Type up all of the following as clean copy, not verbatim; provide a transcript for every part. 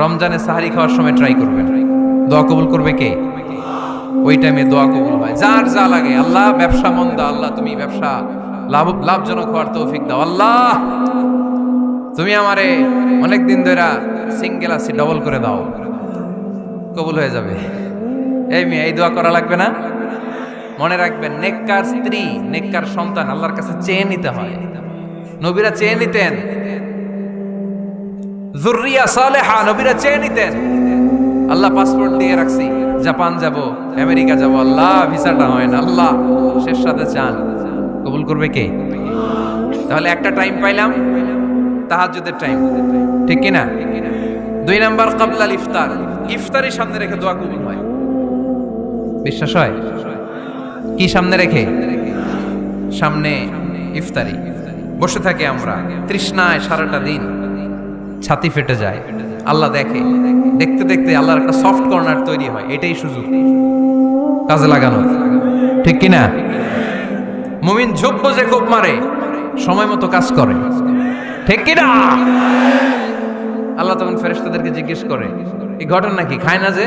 রমজানে সাহারি খাওয়ার সময় ট্রাই করবেন, দোয়া কবুল করবে কে? ওই টাইমে দোয়া কবুল হয়। যার যা লাগে, আল্লাহ ব্যবসা মন্দা, আল্লাহ তুমি ব্যবসা লাভজনক হওয়ার তৌফিক দাও, আল্লাহ তুমি আমারে অনেকদিন ধরে সিঙ্গেল আছি ডবল করে দাও, কবুল হয়ে যাবে। এই মেয়ে, এই দোয়া করা লাগবে না? মনে রাখবেন, নেককার স্ত্রী, নেককার সন্তান আল্লাহর কাছে চেয়ে নিতে হয়। নবীরা চেয়ে নিতেন, যুররিয়া সালেহা নবীরা চেয়ে নিতেন। আল্লাহ পাসপোর্ট দিয়ে রাখছি, জাপান যাব, আমেরিকা যাব, আল্লাহ ভিসাটা হয় না, আল্লাহ শেষ সাথে চান, কবুল করবে কে? তাহলে একটা টাইম পাইলাম, তাহাজ্জুদের টাইম, ঠিক কি না? 2 নাম্বার ক্বাবলাল ইফতার, ইফতারি সামনে রেখে দোয়া কবুল হয়। বিশ্বাস হয়? কি সামনে রেখে? সামনে ইফতারি। বসে থাকি আমরা তৃষ্ণায় সারাটা দিন, ছাতি ফেটে যায়, আল্লাহ দেখে, দেখতে দেখতে আল্লাহর একটা সফট কর্নার তৈরি হয়। এটাই সুযোগ কাজে লাগানো, ঠিক কি না? মুমিন ঝোপ যে কোপ মারে, সময় মতো কাজ করে, ঠিক কি না? আল্লাহ তখন ফেরেশতাদেরকে জিজ্ঞেস করে, এই ঘটনা কি? খায় না যে?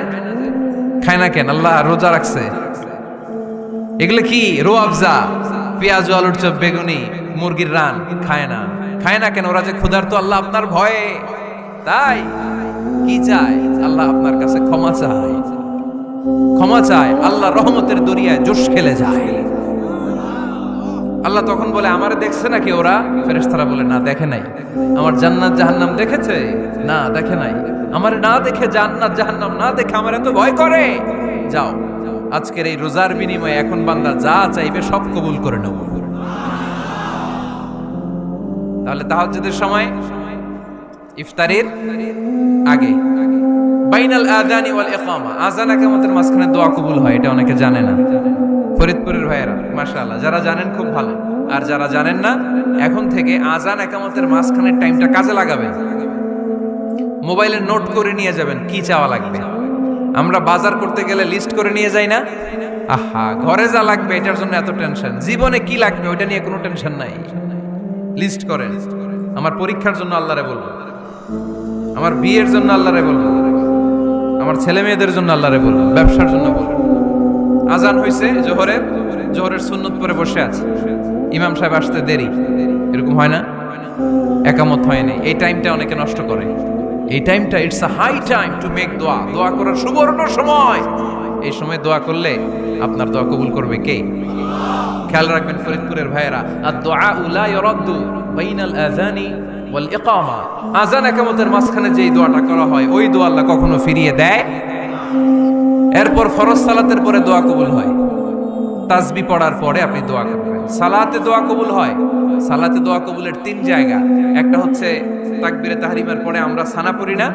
খায় না কেন? আল্লাহ রোজা রাখছে। এগুলো কি? রোয়াবজা, পেঁয়াজ, আলুর চপ, বেগুনি, মুরগির রান, খায় না। খায় না কেন? ওরা যে ক্ষুধার্ত, আল্লাহ আপনার ভয়ে। তাই কি চায়? আল্লাহ আপনার কাছে ক্ষমা চায়, ক্ষমা চায়। আল্লাহ রহমতের দরিয়ায় জোশ খেলে যায়। আল্লাহ তখন বলে, আমারে দেখছে নাকি ওরা? ফেরেশতারা বলে, না দেখে নাই। আমার জান্নাত জাহান্নাম দেখেছে? না দেখে নাই। আমারে না দেখে, জান্নাত জাহান্নাম না দেখে আমার এত ভয় করে। যাও, আজকের এই রোজার বিনিময়ে এখন বান্দা যা চাইবে সব কবুল করে নেব। তাহলে তাহাজ্জুদের সময়, ইফতারির আগে, বাইনাল আযানি ওয়াল ইকামা, আযান ইকামতের মাঝখানে দোয়া কবুল হয়। এটা অনেকে জানে না। ফরিদপুরের ভাইয়েরা মাশাআল্লাহ, যারা জানেন খুব ভালো, আর যারা জানেন না, এখন থেকে আযান ইকামতের মাঝখানের টাইমটা কাজে লাগাবেন। মোবাইলে নোট করে নিয়ে যাবেন কি চাওয়া লাগবে। আমরা বাজার করতে গেলে লিস্ট করে নিয়ে যাই না? আহা, ঘরে যা লাগবে এটার জন্য এত টেনশন, জীবনে কি লাগবে ওইটা নিয়ে কোনো টেনশন নাই। লিস্ট করেন। আমার পরীক্ষার জন্য আল্লাহরে বলবো, আমার বিয়ের জন্য আল্লাহরে বলবো, আমার ছেলে মেয়েদের জন্য আল্লাহরে বলবো, ব্যবসার জন্য বলবো। আজান হয়েছে জোহরের সুন্নত পরে বসে আছে, ইমাম সাহেব আসতে দেরি, এরকম হয় না? একামত হয়নি, এই টাইমটা অনেকে নষ্ট করে। এই টাইমটা, it's a high time to make দোয়া, দোয়া করার সুবর্ণ সময়। এই সময় দোয়া করলে আপনার দোয়া কবুল করবে কে? খেয়াল রাখবেন ফরিদপুরের ভাইয়েরা, আদ-দুআ লা ইউরাদ্দু বাইনাল আযানি ওয়াল ইকামা, আযান ইকামতের মাঝখানে যেই দোয়াটা করা হয় ওই দোয়া আল্লাহ কখনো ফিরিয়ে দেয়। এরপর ফরজ সালাতের পরে দোয়া কবুল হয়, তাসবিহ পড়ার পরে আপনি দোয়া করবেন। সালাতে দোয়া কবুল হয়, সালাতে দোয়া কবুলের 3 জায়গা। একটা হচ্ছে তাকবীরে তাহরিমের পরে আমরা সানা পড়ি না,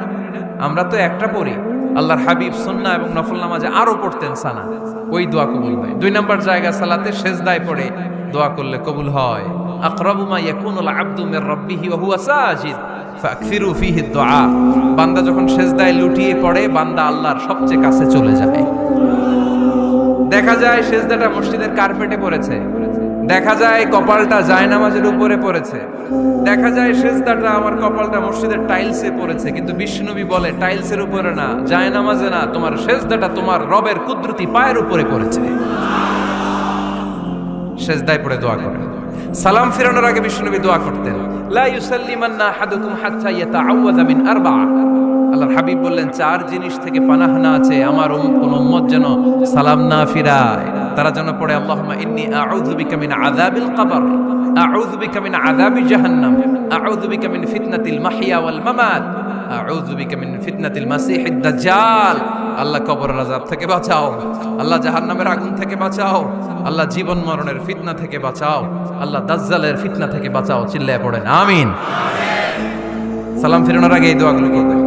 আমরা তো একটা পড়ি, আল্লাহর হাবিব সুন্নাহ এবং নফল নামাজে আরো পড়তেন সানা, ওই দোয়া কবুল হয়। 2 নম্বর জায়গা, সালাতে সেজদায় পড়ে দোয়া করলে কবুল হয়। আকরাবু মা ইয়াকুনুল আবদু মির রাব্বিহি ওয়া হুয়া সাজিদ ফাকসিরু ফীহি দুআ, বান্দা যখন সেজদায় লুটিয়ে পড়ে, বান্দা আল্লাহর সবচেয়ে কাছে চলে যায়। দেখা যায় সেজদাটা মসজিদের কার্পেটে পড়েছে, দেখা যায় কপালটা জায়নামাজের উপরে পড়েছে, দেখা যায় সেজদাটা, আমার কপালটা মসজিদের টাইলসে পড়েছে, কিন্তু বিশ্বনবী বলে টাইলসের উপরে না, জায়নামাজে না, তোমার সেজদাটা তোমার রবের কুদরতি পায়ের উপরে পড়েছে। সেজদায় পড়ে দোয়া করেন। সালাম ফিরানোর আগে বিশ্বনবী দোয়া করতেন, লা ইউসাল্লিমান্না আহাদুকুম হাত্তা ইয়াতাআওয়াযা মিন আরবা'a। আল্লাহর হাবিব বললেন, 4 জিনিস থেকে পানাহ না আছে আমার কোন উম্মত যেন সালাম না ফিরায়। তারা যেন পড়ে, আল্লাহুম্মা ইন্নী আউযু বিকা মিন আযাবিল কবর, আউযু বিকা মিন আযাবি জাহান্নাম, আউযু বিকা মিন ফিতনাতিল মাহইয়া ওয়াল মামাত, আউযু বিকা মিন ফিতনাতিল মাসিহিদ দাজ্জাল। আল্লাহ কবরের আযাব থেকে বাঁচাও, আল্লাহ জাহান্নামের আগুন থেকে বাঁচাও, আল্লাহ জীবন মরণের ফিতনা থেকে বাঁচাও, আল্লাহ দাজ্জালের ফিতনা থেকে বাঁচাও। চিল্লায়ে পড়েন আমিন। সালাম ফিরানোর আগে এই দোয়াগুলো করবেন।